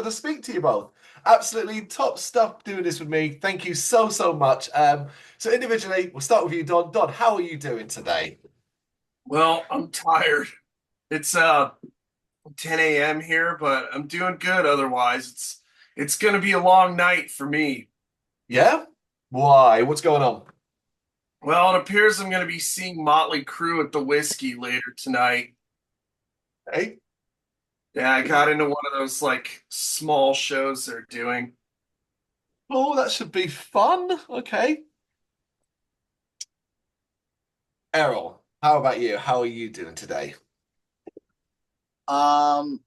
pleasure to speak to you both. Absolutely top stuff doing this with me. Thank you so, so much. So individually, we'll start with you, Don. Don, how are you doing today? Well, I'm tired. It's 10 a.m. here, but I'm doing good otherwise. It's gonna be a long night for me. Yeah? Why? What's going on? Well, it appears I'm gonna be seeing Motley Crue at the Whiskey later tonight. Hey? Yeah, I got into one of those like small shows they're doing. Oh, that should be fun. Okay. Errol, how about you? How are you doing today? Um,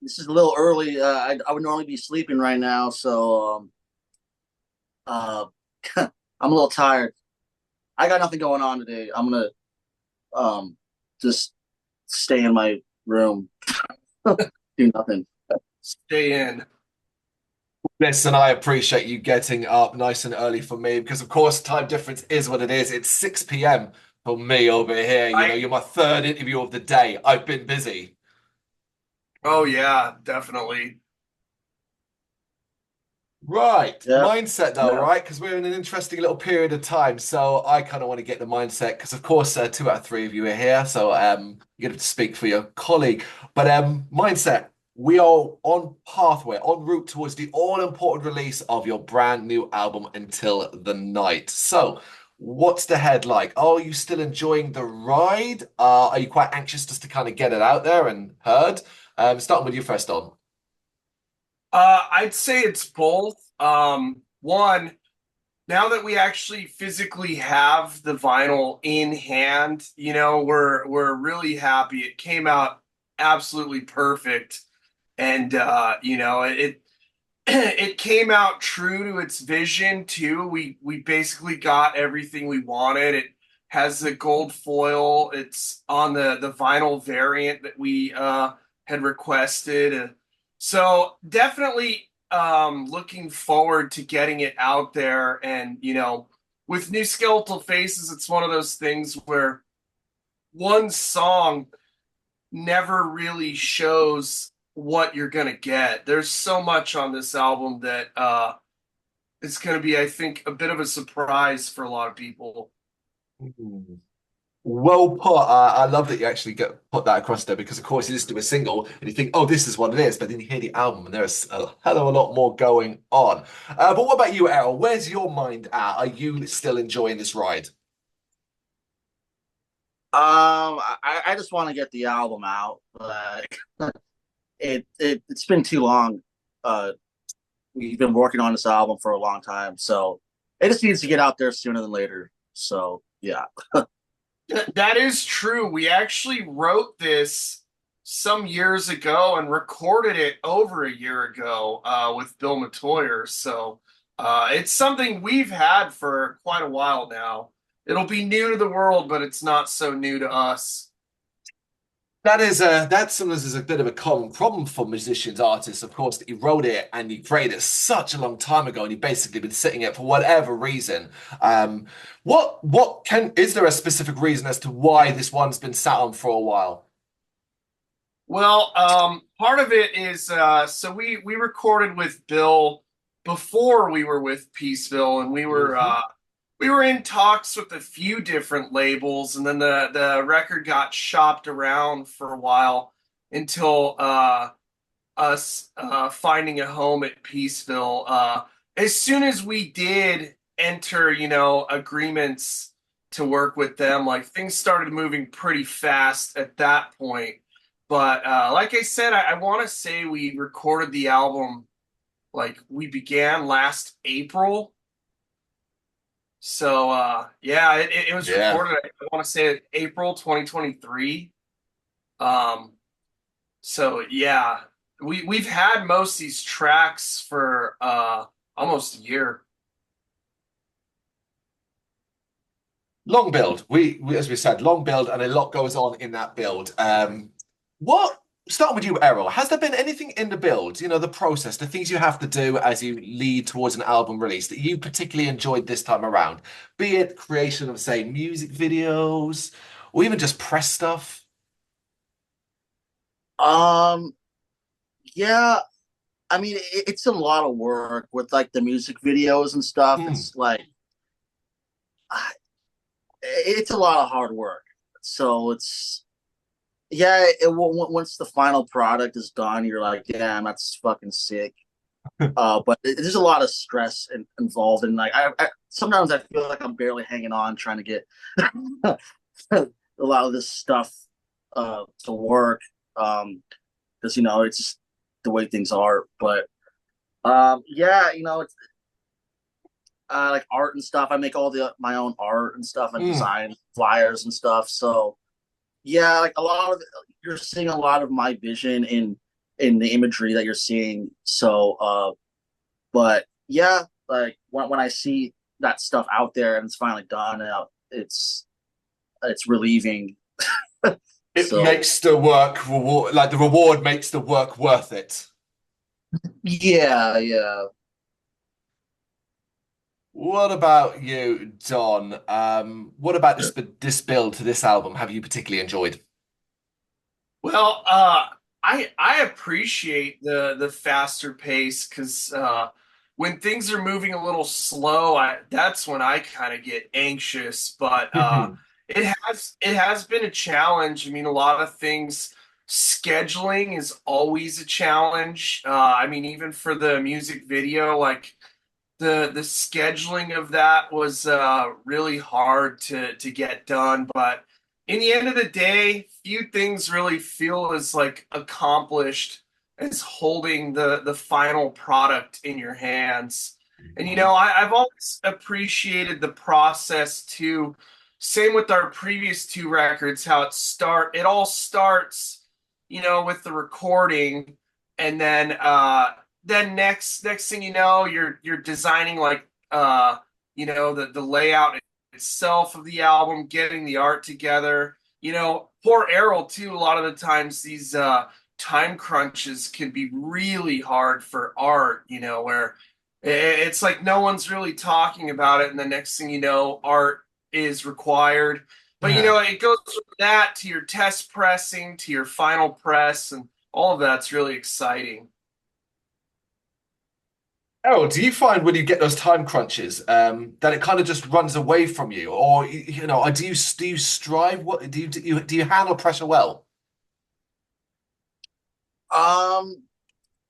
this is a little early. I would normally be sleeping right now, so uh, I'm a little tired. I got nothing going on today. I'm gonna um just stay in my room, do nothing. Stay in. Listen, I appreciate you getting up nice and early for me because, of course, time difference is what it is. It's 6 p.m. for me over here. You know, Right? you're my third interview of the day. I've been busy. Oh yeah, definitely. Right. Yeah, Mindset, though, yeah. right? Because we're in an interesting little period of time. So I kind of want to get the mindset because, of course, two out of three of you are here. So you get to speak for your colleague. But mindset, we are on pathway, en route towards the all-important release of your brand new album, Until the Night. So what's the head like? Are you still enjoying the ride? Are you quite anxious just to kind of get it out there and heard? Starting with you first on. I'd say it's both. One, now that we actually physically have the vinyl in hand, we're really happy. It came out absolutely perfect, and it it came out true to its vision too. We basically got everything we wanted. It has the gold foil. It's on the vinyl variant that we had requested. So definitely looking forward to getting it out there. And with new Skeletal Faces, it's one of those things where one song never really shows what you're gonna get. There's so much on this album that it's gonna be, I think, a bit of a surprise for a lot of people. Mhm. Well put. I love that you actually get put that across there because, of course, you listen to a single and you think, "Oh, this is what it is," but then you hear the album and there's a hell of a lot more going on. But what about you, Errol? Where's your mind at? Are you still enjoying this ride? I just want to get the album out, but it's been too long. Uh, we've been working on this album for a long time, so it just needs to get out there sooner than later. So yeah. That is true. We actually wrote this some years ago and recorded it over a year ago with Bill Matoyer. So it's something we've had for quite a while now. It'll be new to the world, but it's not so new to us. That sometimes is a bit of a common problem for musicians, artists, of course, that you wrote it and you created it such a long time ago and you've basically been sitting it for whatever reason. What can is there a specific reason as to why this one's been sat on for a while? Well, part of it is so we recorded with Bill before we were with Peaceville, and Hmm. we were in talks with a few different labels, and then the record got shopped around for a while until us finding a home at Peaceville. As soon as we did enter, agreements to work with them, like things started moving pretty fast at that point. But like I said, I want to say we recorded the album like we began last April. So yeah, it was Yeah. recorded. I want to say April 2023. Um, so yeah, we've had most of these tracks for almost a year. Long build. As we said, long build, and a lot goes on in that build. What Starting with you, Errol, has there been anything in the build, the process, the things you have to do as you lead towards an album release that you particularly enjoyed this time around? Be it creation of, say, music videos, or even just press stuff? Um, Yeah, I mean, it's a lot of work with like the music videos and stuff. Mm. It's like it's a lot of hard work. So it's yeah. Once the final product is done, you're like, damn, that's fucking sick. But there's a lot of stress involved, and like sometimes I feel like I'm barely hanging on, trying to get a lot of this stuff to work. Because it's just the way things are. But yeah, it's like art and stuff. I make all the my own art and stuff. I Mm. design flyers and stuff. So yeah, like a lot of you're seeing a lot of my vision in the imagery that you're seeing. So but yeah, like when I see that stuff out there and it's finally done, it's relieving. It So makes the work reward, like the reward makes the work worth it. yeah, yeah. What about you, Don? What about this build to this album have you particularly enjoyed? Well, I appreciate the faster pace because when things are moving a little slow, that's when I kind of get anxious. But it has been a challenge. I mean, a lot of things. Scheduling is always a challenge. I mean, even for the music video, like the scheduling of that was really hard to get done. But in the end of the day, few things really feel as like accomplished as holding the final product in your hands. And I've always appreciated the process too. Same with our previous two records, how it all starts, with the recording, and then next thing you know, you're designing like the layout itself of the album, getting the art together. Poor Errol too. A lot of the times these time crunches can be really hard for art. Where it's like no one's really talking about it, and the next thing you know, art is required. But Yeah. it goes from that to your test pressing to your final press, and all of that's really exciting. Oh, do you find when you get those time crunches, that it kind of just runs away from you, or do you strive? What do you handle pressure well? Um,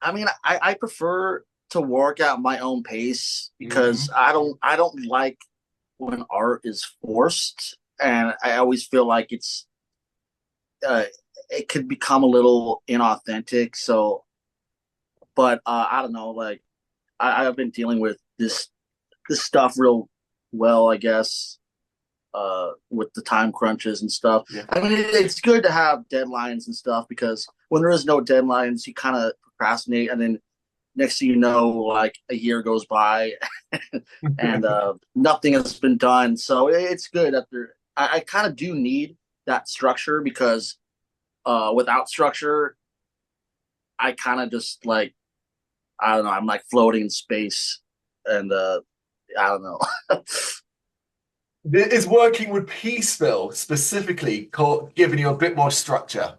I mean, I prefer to work at my own pace because Hmm. I don't like when art is forced, and I always feel like uh, it could become a little inauthentic. So, but I don't know, like I've been dealing with this stuff real well, I guess, with the time crunches and stuff. Yeah. I mean, it's good to have deadlines and stuff because when there is no deadlines, you kind of procrastinate, and then next thing you know, like a year goes by and nothing has been done. So it's good that I kind of do need that structure because without structure, I kind of just like I don't know. I'm like floating in space, and I don't know. Is working with Peaceville specifically giving you a bit more structure?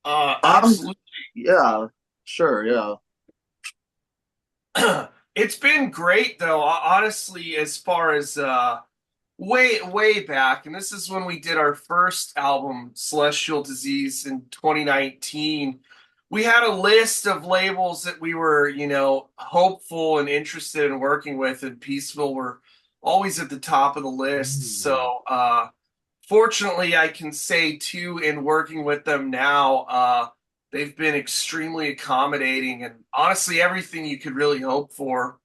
um, Absolutely. yeah, sure, yeah. It's been great though, honestly, as far as way back, and this is when we did our first album, Celestial Disease, in 2019. We had a list of labels that we were, hopeful and interested in working with, and Peaceville were always at the top of the list. Mm. So, fortunately, I can say too, in working with them now, they've been extremely accommodating and honestly everything you could really hope for.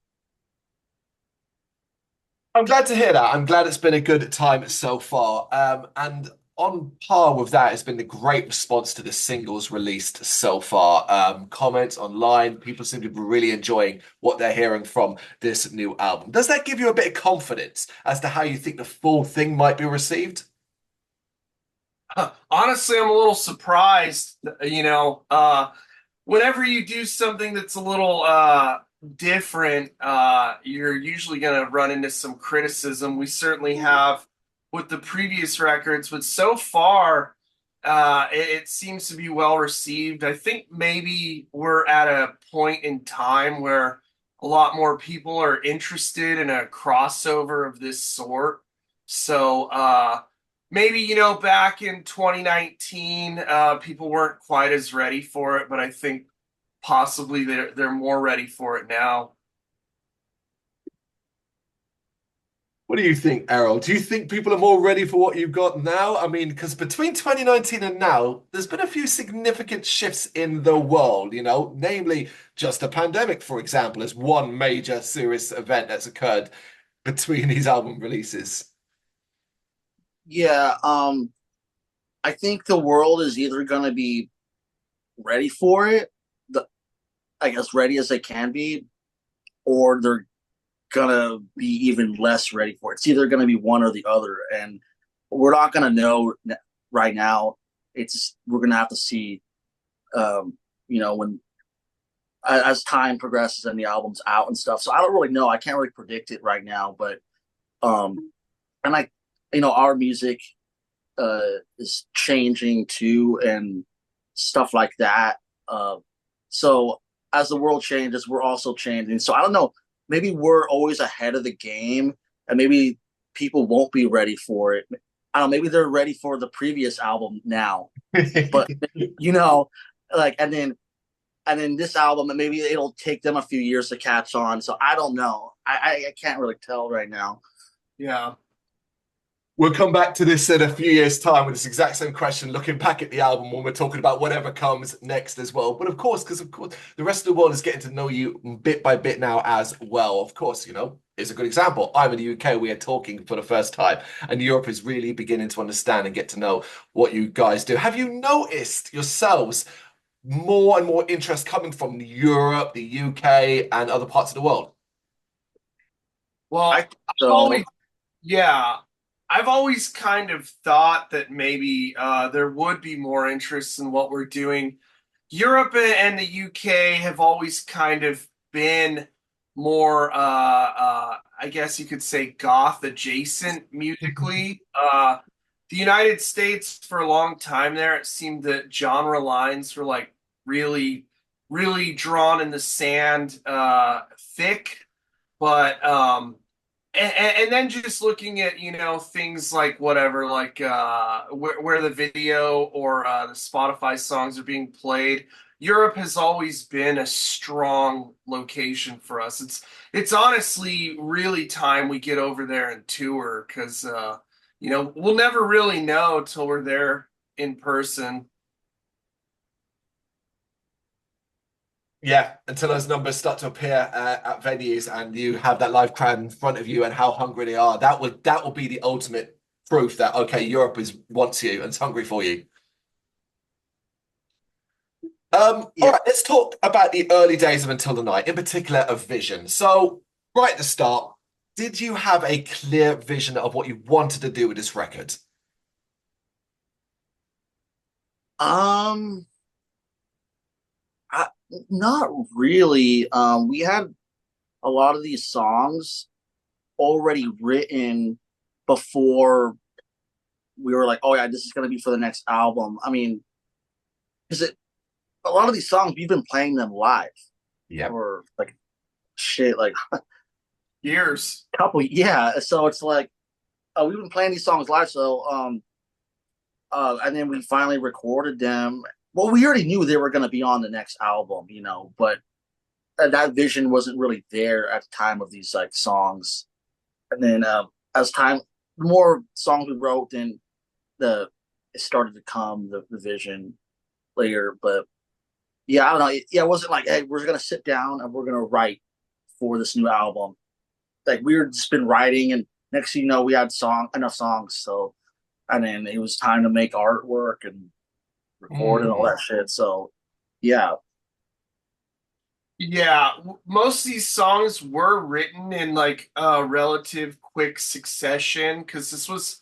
I'm glad to hear that. I'm glad it's been a good time so far. And on par with that, it's been the great response to the singles released so far. Comments online, people seem to be really enjoying what they're hearing from this new album. Does that give you a bit of confidence as to how you think the full thing might be received? Honestly, I'm a little surprised, whenever you do something that's a little different, you're usually going to run into some criticism. We certainly have with the previous records, but so far, It seems to be well received. I think maybe we're at a point in time where a lot more people are interested in a crossover of this sort. So maybe, back in 2019, people weren't quite as ready for it, but I think possibly they're more ready for it now. What do you think, Errol? Do you think people are more ready for what you've got now? I mean, because between 2019 and now, there's been a few significant shifts in the world, namely just a pandemic, for example, is one major serious event that's occurred between these album releases. Yeah, I think the world is either going to be ready for it, I guess ready as they can be, or they're gonna be even less ready for it. It's either gonna be one or the other, and we're not gonna know right now. We're gonna have to see, when as time progresses and the album's out and stuff. So I don't really know. I can't really predict it right now, but and our music is changing too, and stuff like that. So as the world changes, we're also changing. So I don't know. Maybe we're always ahead of the game, and maybe people won't be ready for it. I don't know. Maybe they're ready for the previous album now, but and then this album, and maybe it'll take them a few years to catch on. So I don't know. I can't really tell right now. Yeah. We'll come back to this in a few years' time with this exact same question, looking back at the album when we're talking about whatever comes next as well. But of course, the rest of the world is getting to know you bit by bit now as well. Of course, it's a good example. I'm in the UK, we are talking for the first time, and Europe is really beginning to understand and get to know what you guys do. Have you noticed yourselves more and more interest coming from Europe, the UK, and other parts of the world? Well, So yeah, I've always kind of thought that maybe there would be more interest in what we're doing. Europe and the UK have always kind of been more, I guess you could say, goth adjacent musically. The United States, for a long time there, it seemed that genre lines were like really, really drawn in the sand, thick. But and then just looking at things like whatever, like where the video or the Spotify songs are being played. Europe has always been a strong location for us. It's honestly really time we get over there and tour, because we'll never really know till we're there in person. Yeah, until those numbers start to appear at venues and you have that live crowd in front of you and how hungry they are, that will be the ultimate proof that okay, Europe wants you and is hungry for you. All right, let's talk about the early days of Until the Night, in particular of Vision. So, right at the start, did you have a clear vision of what you wanted to do with this record? Um, not really. We had a lot of these songs already written before we were like, oh yeah, this is gonna be for the next album. I mean, because a lot of these songs we've been playing them live Yeah. for like shit, like Years. couple, yeah. So it's like we've been playing these songs live. So and then we finally recorded them. Well, we already knew they were gonna be on the next album, but that vision wasn't really there at the time of these like songs. And then as time, the more songs we wrote, then it started to come the vision later. But yeah, I don't know. It wasn't like, hey, we're gonna sit down and we're gonna write for this new album. Like we were just been writing, and next thing you know, we had enough songs. So, and then it was time to make artwork and record and all that shit. So, yeah. Yeah, most of these songs were written in like a relative quick succession, because this was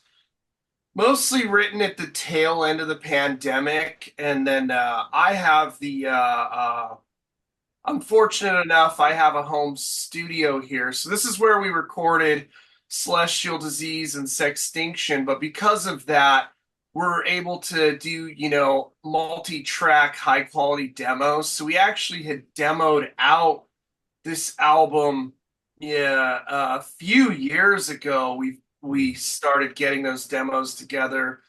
mostly written at the tail end of the pandemic. And then I have I'm fortunate enough, I have a home studio here. So this is where we recorded Celestial Disease and Sextinction. But because of that, were able to do, multi-track high quality demos. So we actually had demoed out this album, yeah, a few years ago. We started getting those demos together.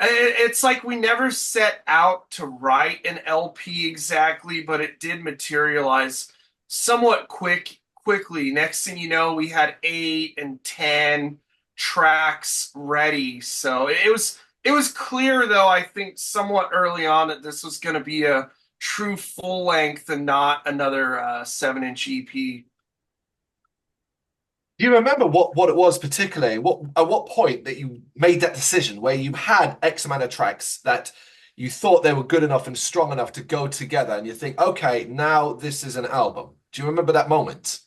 It's like we never set out to write an LP exactly, but it did materialize somewhat quickly. Next thing you know, we had 8 and 10 tracks ready. So it was clear though, I think somewhat early on that this was going to be a true full length and not another 7-inch EP. Do you remember what it was particularly? At what point that you made that decision where you had X amount of tracks that you thought they were good enough and strong enough to go together, and you think, okay, now this is an album. Do you remember that moment?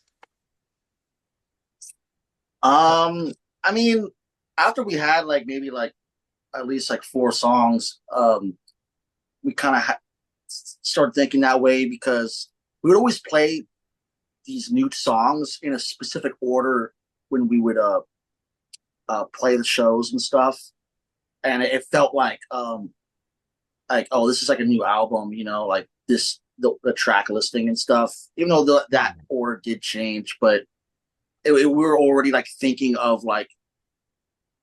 I mean, after we had like maybe like at least like 4 songs, we kind of started thinking that way because we would always play these new songs in a specific order when we would play the shows and stuff, and it felt like oh, this is like a new album, like the track listing and stuff. Even though that order did change, but we were already like thinking of like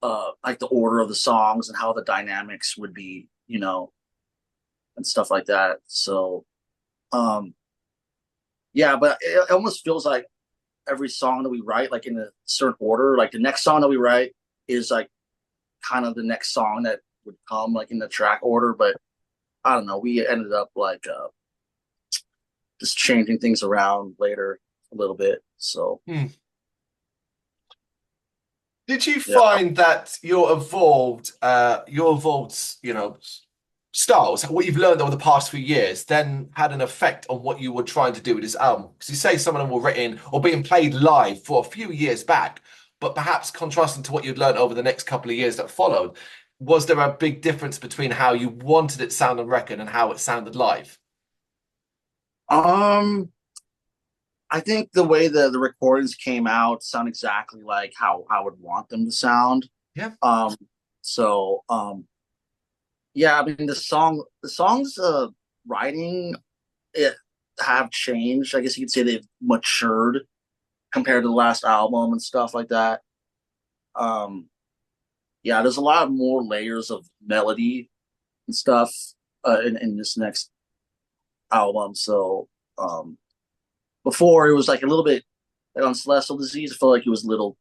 the order of the songs and how the dynamics would be, and stuff like that. So yeah, but it almost feels like every song that we write, like in a certain order, like the next song that we write is like kind of the next song that would come like in the track order. But I don't know, we ended up like just changing things around later a little bit. So Did you yeah. find that your evolved, styles, what you've learned over the past few years, then had an effect on what you were trying to do with this album? Because you say some of them were written or being played live for a few years back, but perhaps contrasting to what you'd learned over the next couple of years that followed, was there a big difference between how you wanted it sound on record and how it sounded live? Um, I think the way the recordings came out sound exactly like how I would want them to sound. Yeah. So yeah, I mean the songs writing it have changed. I guess you could say they've matured compared to the last album and stuff like that. Um, yeah, there's a lot more layers of melody and stuff in this next album. So before it was like a little bit like on Celestial Disease, I felt like it was a little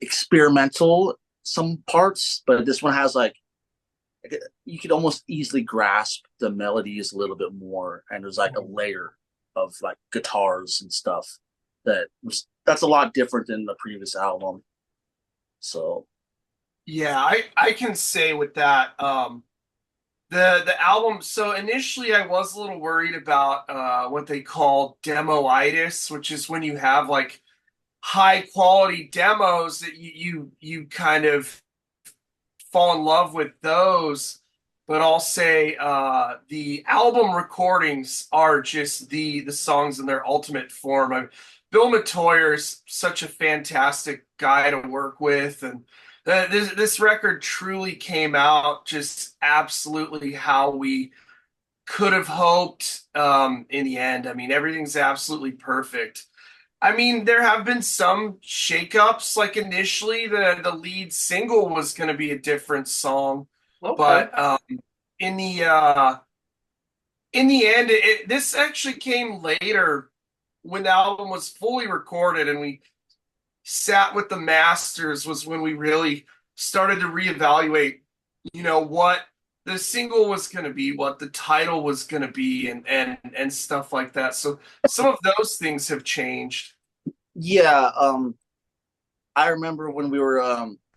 experimental some parts, but this one has like you could almost easily grasp the melodies a little bit more, and there's like a layer of like guitars and stuff that's a lot different than the previous album. So Yeah, I can say with that, the album. So initially, I was a little worried about what they call demoitis, which is when you have like high quality demos that you kind of fall in love with those. But I'll say the album recordings are just the songs in their ultimate form. Bill Matoyer is such a fantastic guy to work with, and this record truly came out just absolutely how we could have hoped in the end. I mean, everything's absolutely perfect. I mean, there have been some shakeups. Like initially, the lead single was going to be a different song, Okay. but in the uh, in the end, this actually came later when the album was fully recorded and we sat with the masters. Was when we really started to reevaluate, what the single was going to be, what the title was going to be, and stuff like that. So some of those things have changed. yeah, I remember when we were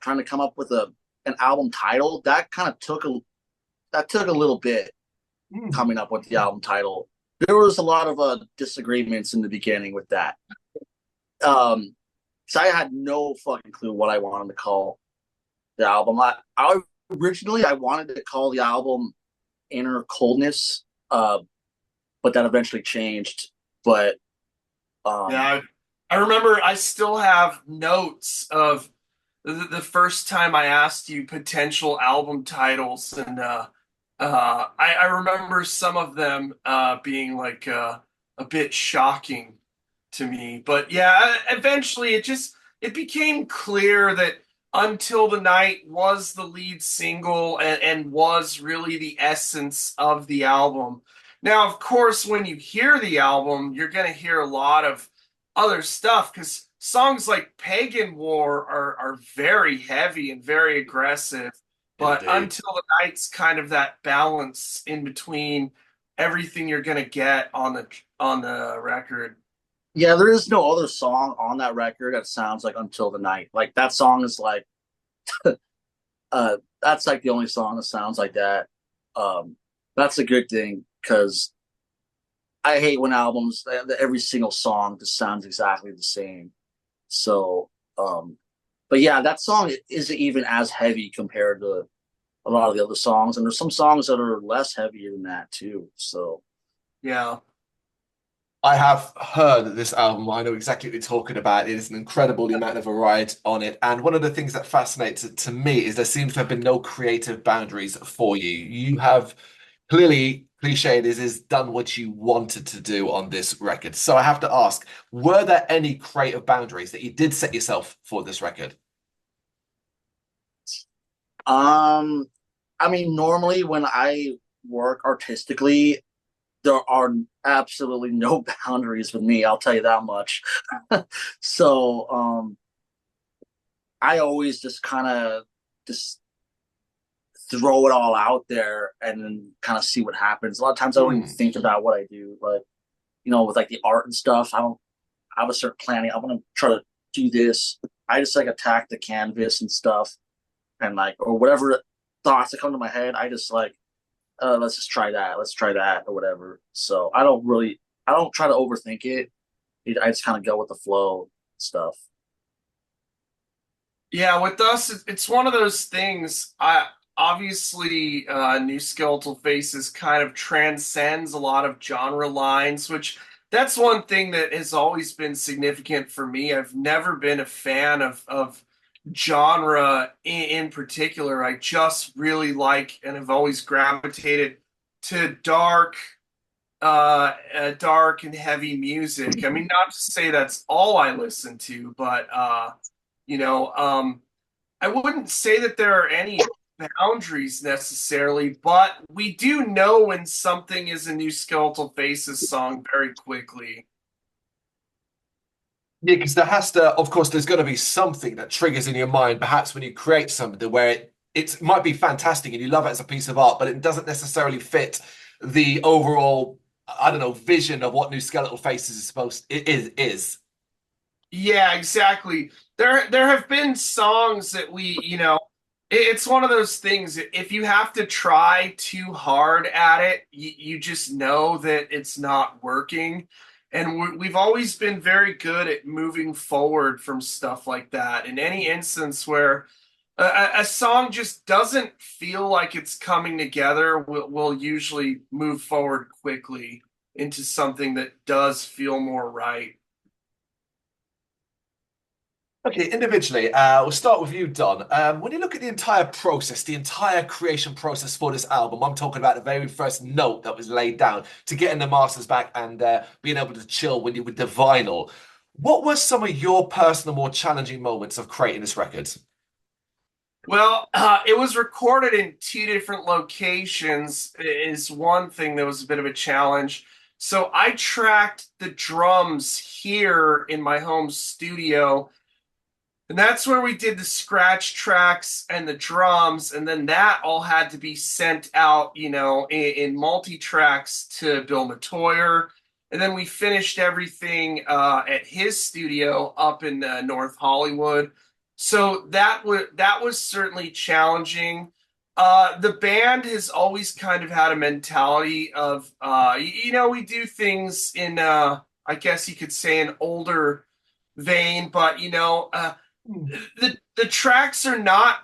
trying to come up with an album title that took a little bit coming up with the album title. There was a lot of disagreements in the beginning with that. So I had no fucking clue what I wanted to call the album. I originally I wanted to call the album Inner Coldness, but that eventually changed. But Yeah, I remember I still have notes of the first time I asked you potential album titles, and I remember some of them being like a bit shocking to me. But yeah, eventually it became clear that Until the Night was the lead single and was really the essence of the album. Now, of course, when you hear the album, you're going to hear a lot of other stuff because songs like Pagan War are very heavy and very aggressive. But Indeed. Until the Night's kind of that balance in between everything you're going to get on the record. Yeah, there is no other song on that record that sounds like Until the Night. Like that song is like that's like the only song that sounds like that. That's a good thing because I hate when albums every single song just sounds exactly the same. So, but yeah, that song isn't even as heavy compared to a lot of the other songs, and there's some songs that are less heavier than that too. So, Yeah. I have heard this album. I know exactly what you're talking about. It is an incredible amount of variety on it. And one of the things that fascinates it to me is there seems to have been no creative boundaries for you. You have clearly, cliche it is done what you wanted to do on this record. So I have to ask, were there any creative boundaries that you did set yourself for this record? um, I mean, normally when I work artistically, there are absolutely no boundaries with me. I'll tell you that much. So, I always just kind of just throw it all out there and then kind of see what happens. A lot of times I don't even Hmm. think about what I do, but with like the art and stuff, I don't have a certain planning. I want to try to do this. I just like attack the canvas and stuff, and like or whatever thoughts that come to my head. I just like let's just try that. Let's try that or whatever. So I don't try to overthink it. I just kind of go with the flow stuff. Yeah, with us, it's one of those things. I obviously New Skeletal Faces kind of transcends a lot of genre lines, which that's one thing that has always been significant for me. I've never been a fan of genre in particular. I just really like and have always gravitated to dark and heavy music. I mean, not to say that's all I listen to, but you know, I wouldn't say that there are any boundaries necessarily, but we do know when something is a New Skeletal Faces song very quickly. Yeah, because there has to, of course, there's going to be something that triggers in your mind, perhaps when you create something where it might be fantastic and you love it as a piece of art, but it doesn't necessarily fit the overall, I don't know, vision of what New Skeletal Faces is supposed it is. Yeah, exactly. There have been songs that it's one of those things. If you have to try too hard at it, you just know that it's not working. And we've always been very good at moving forward from stuff like that. In any instance where a song just doesn't feel like it's coming together, we'll usually move forward quickly into something that does feel more right. Okay, individually, we'll start with you, Don. When you look at the entire process, the entire creation process for this album, I'm talking about the very first note that was laid down to getting the masters back and being able to chill with the vinyl. What were some of your personal, more challenging moments of creating this record? Well, it was recorded in two different locations, is one thing that was a bit of a challenge. So I tracked the drums here in my home studio, and that's where we did the scratch tracks and the drums, and then that all had to be sent out, in multi-tracks to Bill Matoyer. And then we finished everything at his studio up in North Hollywood. So that was certainly challenging. The band has always kind of had a mentality of, we do things in, I guess you could say, an older vein, but the tracks are not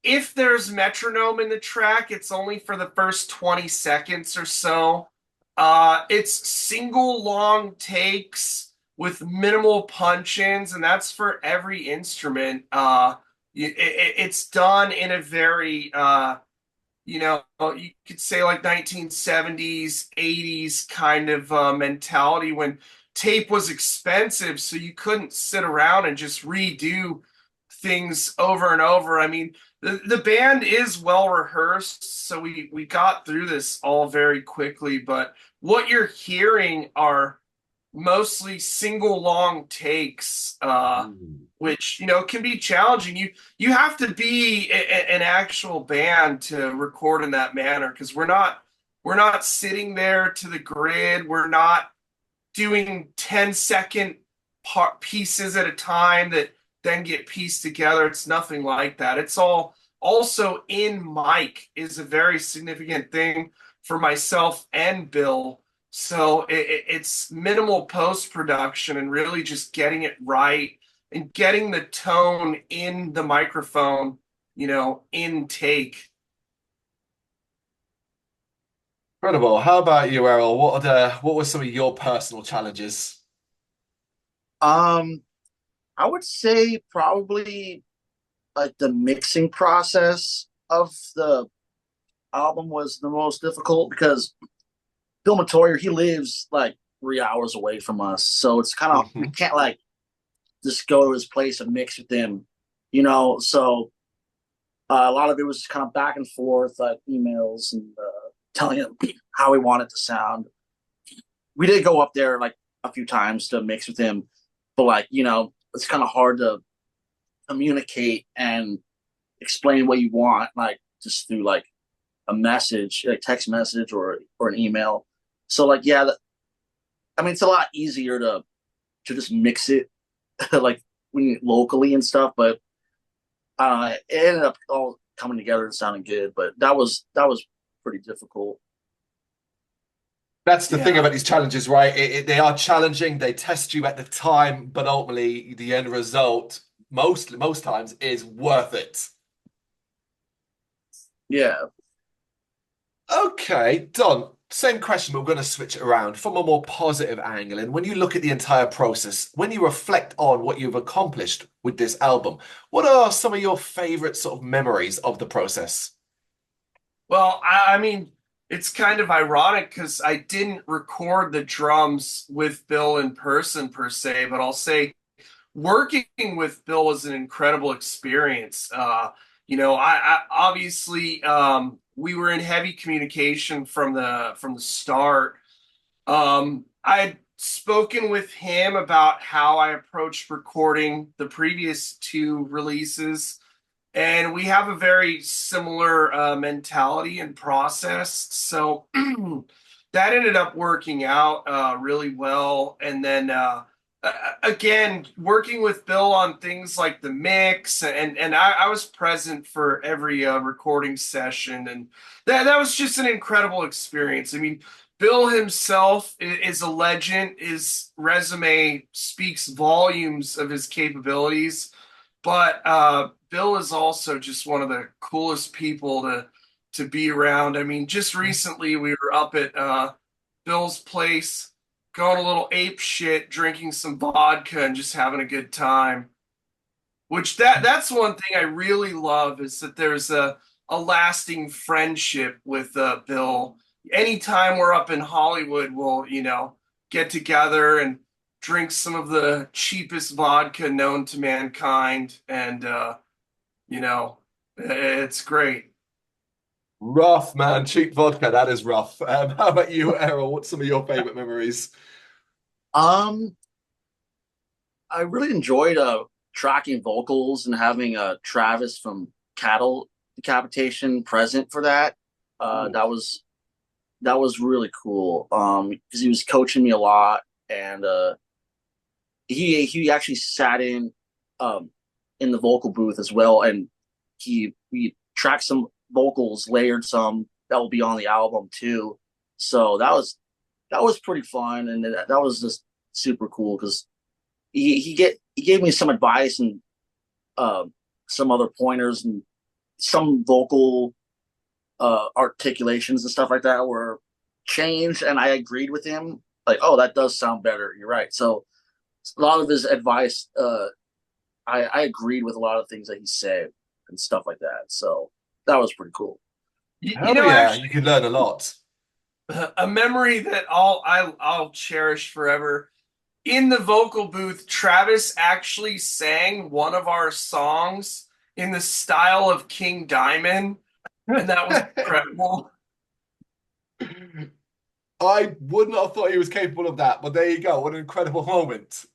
if there's metronome in the track, it's only for the first 20 seconds or so. It's single long takes. with minimal punch-ins, and that's for every instrument. It's done in a very you could say like 1970s, 80s kind of mentality when tape was expensive, so you couldn't sit around and just redo things over and over. I mean, the band is well rehearsed, so we got through this all very quickly, but what you're hearing are mostly single long takes, which can be challenging. You have to be an actual band to record in that manner because we're not sitting there to the grid. We're not doing 10-second pieces at a time that then get pieced together. It's nothing like that. It's all also in mic is a very significant thing for myself and Bill. So it's minimal post production and really just getting it right and getting the tone in the microphone, in take. Incredible. How about you, Errol? What were some of your personal challenges? Um, I would say probably like the mixing process of the album was the most difficult because Bill Matoyer, he lives like 3 hours away from us. So it's kind of, we Mhm. can't like just go to his place and mix with him. So a lot of it was kind of back and forth, like emails and telling him how we want it to sound. We did go up there like a few times to mix with him, but it's kind of hard to communicate and explain what you want, like just through like a message, like text message or an email. So yeah, I mean it's a lot easier to just mix it like when locally and stuff, but it ended up all coming together and sounding good. But that was pretty difficult. That's the thing Yeah. about these challenges, right? They are challenging. They test you at the time, but ultimately, the end result, most times, is worth it. Yeah. Okay, Don, same question, but we're going to switch it around from a more positive angle. And when you look at the entire process, when you reflect on what you've accomplished with this album, what are some of your favorite sort of memories of the process? Well, I mean, it's kind of ironic because I didn't record the drums with Bill in person per se, but I'll say working with Bill was an incredible experience. I obviously we were in heavy communication from the start. I had spoken with him about how I approached recording the previous two releases, and we have a very similar mentality and process. So that ended up working out really well. And then again, working with Bill on things like the mix, and I was present for every recording session, and that was just an incredible experience. I mean, Bill himself is a legend. His resume speaks volumes of his capabilities, but Bill is also just one of the coolest people to be around. I mean, just recently we were up at Bill's place, going a little ape shit, drinking some vodka and just having a good time. Which that's one thing I really love is that there's a lasting friendship with Bill. Anytime we're up in Hollywood, we'll get together and drink some of the cheapest vodka known to mankind, and it's great. Rough, man. Cheap vodka, that is rough. How about you, Errol? What's some of your favorite memories? Um, I really enjoyed tracking vocals and having Travis from Cattle Decapitation present for that. Uh, Ooh. that was that was really cool. Because he was coaching me a lot, and he actually sat um in the vocal booth as well, and he tracked some vocals, layered some that will be on the album too. So that was pretty fun, and that was just super cool because he gave me some advice and uh, some other pointers and some vocal articulations and stuff like that were changed, and I agreed with him. Like, oh, that does sound better. You're right. So a lot of his advice, I agreed with a lot of things that he said and stuff like that. So that was pretty cool. You Hell know, yeah, actually, you can learn a lot. a memory that I'll cherish forever. In the vocal booth, Travis actually sang one of our songs in the style of King Diamond, and that was incredible. I would not have thought he was capable of that, but there you go. What an incredible moment.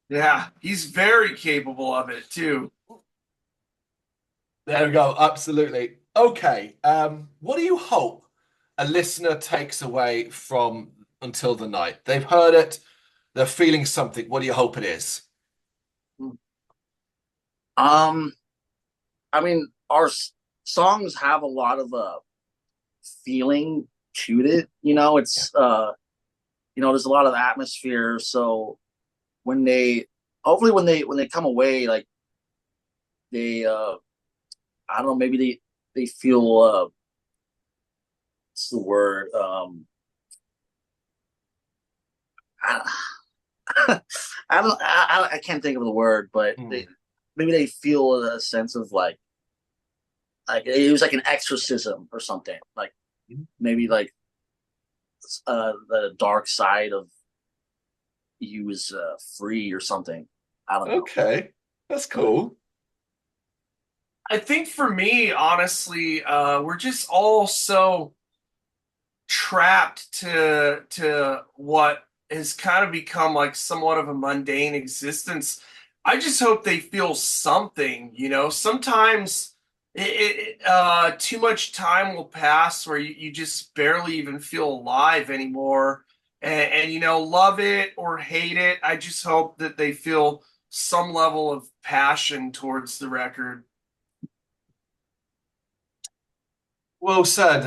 Yeah, he's very capable of it too. There we go. Absolutely. Okay. What do you hope a listener takes away from Until the Night? They've heard it, they're feeling something. What do you hope it is? Um, I mean, our songs have a lot of feeling to it. Yeah. It's there's a lot of atmosphere. So when they, hopefully, when they come away, like they, I don't know, maybe they feel what's the word? I, I don't, I can't think of the word, but Hmm. maybe they feel a sense of like it was like an exorcism or something. Like maybe like the dark side of you is free or something. I don't know. Okay. That's cool. I think for me, honestly, we're just all so trapped to what has kind of become like somewhat of a mundane existence. I just hope they feel something, you know. Sometimes too much time will pass where you just barely even feel alive anymore. And you know, love it or hate it. I just hope that they feel some level of passion towards the record. Well said.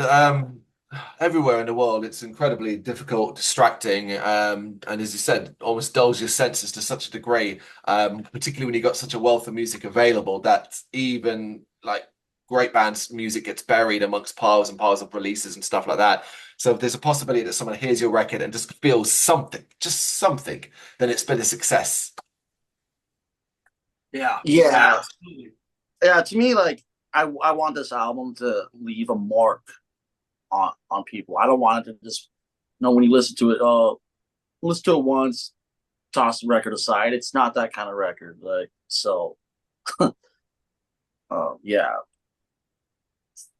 Everywhere in the world, it's incredibly difficult, distracting, and as you said, almost dulls your senses to such a degree. Particularly when you got such a wealth of music available that even like great bands' music gets buried amongst piles and piles of releases and stuff like that. So if there's a possibility that someone hears your record and just feels something, just something, then it's been a success. Yeah, Yeah, absolutely. yeah. To me, like I want this album to leave a mark on people. I don't want it to just when you listen to it, listen to it once, toss the record aside. It's not that kind of record. Like so, yeah.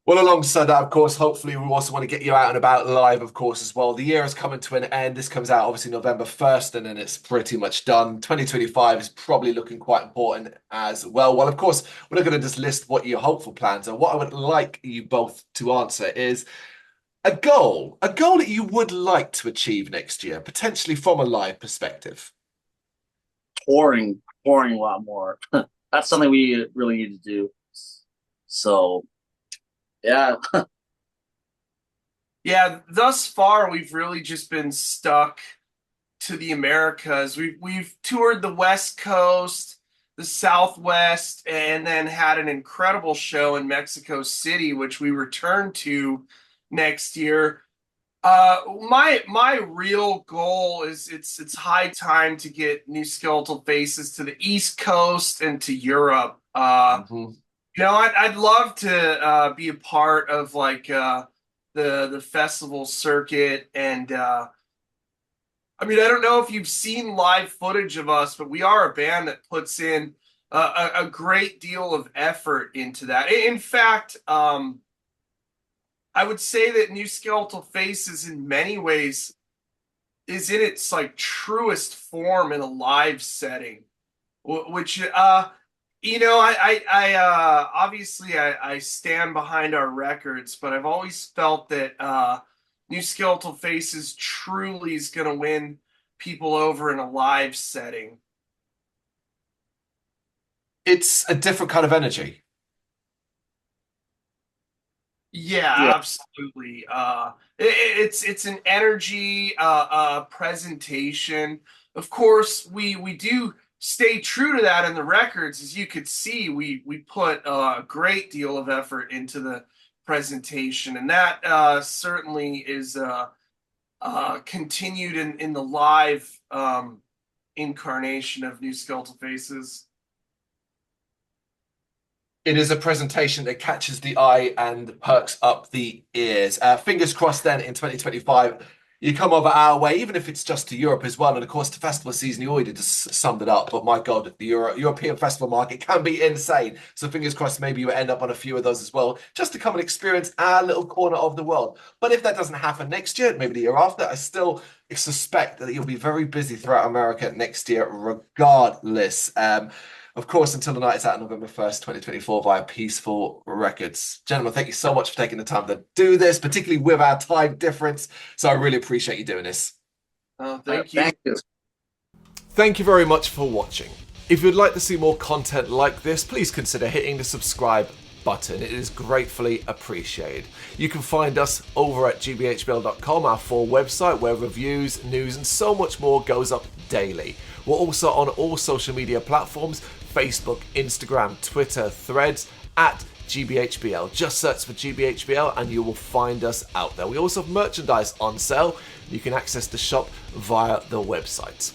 Well, alongside that, of course, hopefully we also want to get you out and about live, of course, as well. The year is coming to an end. This comes out obviously November 1st, and then it's pretty much done. 2025 is probably looking quite important as well. Well, of course, we're not going to just list what your hopeful plans are. What I would like you both to answer is a goal that you would like to achieve next year, potentially from a live perspective. Touring a lot more. That's something we really need to do. So yeah, Yeah, thus far we've really just been stuck to the Americas. We've toured the West Coast, the Southwest, and then had an incredible show in Mexico City, which we return to next year. My real goal is it's high time to get New Skeletal Faces to the East Coast and to Europe. Mhm. You know, I'd love to be a part of like the festival circuit, and I mean, I don't know if you've seen live footage of us, but we are a band that puts in a great deal of effort into that. In fact, I would say that New Skeletal Faces, in many ways, is in its like truest form in a live setting, which you know, obviously I stand behind our records, but I've always felt that New Skeletal Faces truly is going to win people over in a live setting. It's a different kind of energy. Yeah, yeah, absolutely. It's an energy presentation. Of course, we do stay true to that in the records. As you could see, we put a great deal of effort into the presentation, and that certainly is continued in the live incarnation of New Skeletal Faces. It is a presentation that catches the eye and perks up the ears. Fingers crossed then in 2025, you come over our way, even if it's just to Europe as well. And of course, the festival season, you already just summed it up. But my God, the European festival market can be insane. So fingers crossed, maybe you end up on a few of those as well, just to come and experience our little corner of the world. But if that doesn't happen next year, maybe the year after, I still suspect that you'll be very busy throughout America next year, regardless. Of course, until the night is out November 1st, 2024 via Peaceville Records. Gentlemen, thank you so much for taking the time to do this, particularly with our time difference. So I really appreciate you doing this. Thank you. Thank you. Thank you very much for watching. If you'd like to see more content like this, please consider hitting the subscribe button. It is gratefully appreciated. You can find us over at gbhbl.com, our full website, where reviews, news, and so much more goes up daily. We're also on all social media platforms: Facebook, Instagram, Twitter, Threads, at GBHBL. Just search for GBHBL and you will find us out there. We also have merchandise on sale. You can access the shop via the website.